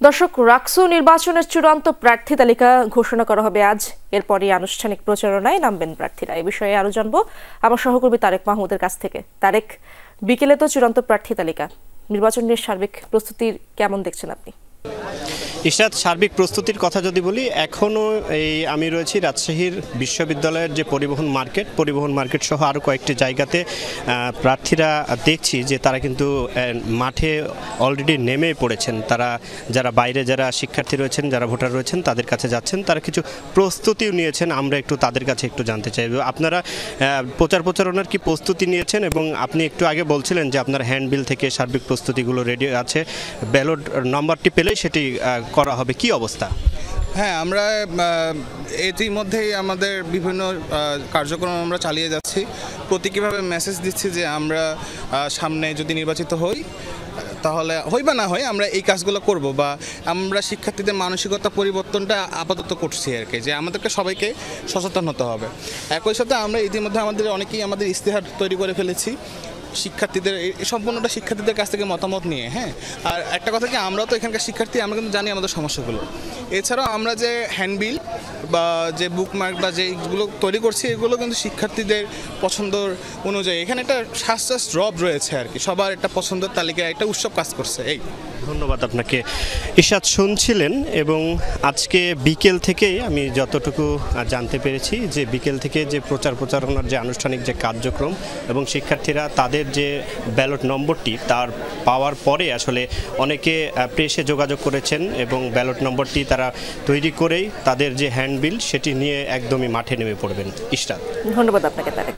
দর্শক, রাকসু নির্বাচনের চূড়ান্ত প্রার্থী তালিকা ঘোষণা করা হবে আজ। এরপরই আনুষ্ঠানিক প্রচারণায় নামবেন প্রার্থীরা। এই বিষয়ে আরো জানবো আমার সহকর্মী তারেক মাহমুদের কাছ থেকে। তারেক, বিকেলে তো চূড়ান্ত প্রার্থী তালিকা, নির্বাচনের সার্বিক প্রস্তুতির কেমন দেখছেন আপনি? ইশরাত, সার্বিক প্রস্তুতির কথা যদি বলি, এখনও আমি রয়েছি রাজশাহীর বিশ্ববিদ্যালয়ের যে পরিবহন মার্কেট সহ আরও কয়েকটি জায়গাতে প্রার্থীরা দেখছি যে তারা কিন্তু মাঠে অলরেডি নেমে পড়েছেন। তারা যারা বাইরে যারা শিক্ষার্থী রয়েছেন, যারা ভোটার রয়েছেন, তাদের কাছে যাচ্ছেন। তারা কিছু প্রস্তুতিও নিয়েছেন। আমরা একটু তাদের কাছে একটু জানতে চাই, আপনারা প্রচারণার কি প্রস্তুতি নিয়েছেন? এবং আপনি একটু আগে বলছিলেন যে আপনার হ্যান্ডবিল থেকে সার্বিক প্রস্তুতিগুলো রেডি আছে, ব্যালট নম্বরটি পেলেই সেটি করা হবে, কি অবস্থা? হ্যাঁ, আমরা ইতিমধ্যেই আমাদের বিভিন্ন কার্যক্রম আমরা চালিয়ে যাচ্ছি। প্রতীকীভাবে মেসেজ দিচ্ছি যে আমরা সামনে যদি নির্বাচিত হই, তাহলে হই বা না হয় আমরা এই কাজগুলো করব, বা আমরা শিক্ষার্থীদের মানসিকতা পরিবর্তনটা আপাতত করছি আর কি, যে আমাদেরকে সবাইকে সচেতন হতে হবে। একই সাথে আমরা ইতিমধ্যে অনেকেই আমাদের ইশতেহার তৈরি করে ফেলেছি শিক্ষার্থীদের, সম্পূর্ণটা শিক্ষার্থীদের কাছ থেকে মতামত নিয়ে। হ্যাঁ, আর একটা কথা কি, আমরা তো এখানকার শিক্ষার্থী, আমরা কিন্তু জানি আমাদের সমস্যাগুলো। এছাড়াও আমরা যে হ্যান্ডবিল বা যে বুকমার্ক বা যেগুলো তৈরি করছি, এগুলো কিন্তু শিক্ষার্থীদের পছন্দের অনুযায়ী এখানে একটা শ্বাস ড্রপ রয়েছে আর কি, সবার একটা পছন্দের তালিকায় একটা উৎসব কাজ করছে। এই ধন্যবাদ আপনাকে। ইশরাত শুনছিলেন, এবং আজকে বিকেল থেকেই আমি যতটুকু জানতে পেরেছি যে বিকেল থেকে যে প্রচারণার যে আনুষ্ঠানিক যে কার্যক্রম এবং শিক্ষার্থীরা তাদের যে ব্যালট নম্বরটি তার পাওয়ার পরে আসলে অনেকে প্রেসে যোগাযোগ করেছেন এবং ব্যালট নম্বরটি তারা তৈরি করেই তাদের যে হ্যান্ডবিল সেটি নিয়ে একদমই মাঠে নেমে পড়বেন। ইশরাত, ধন্যবাদ আপনাকে তারেক।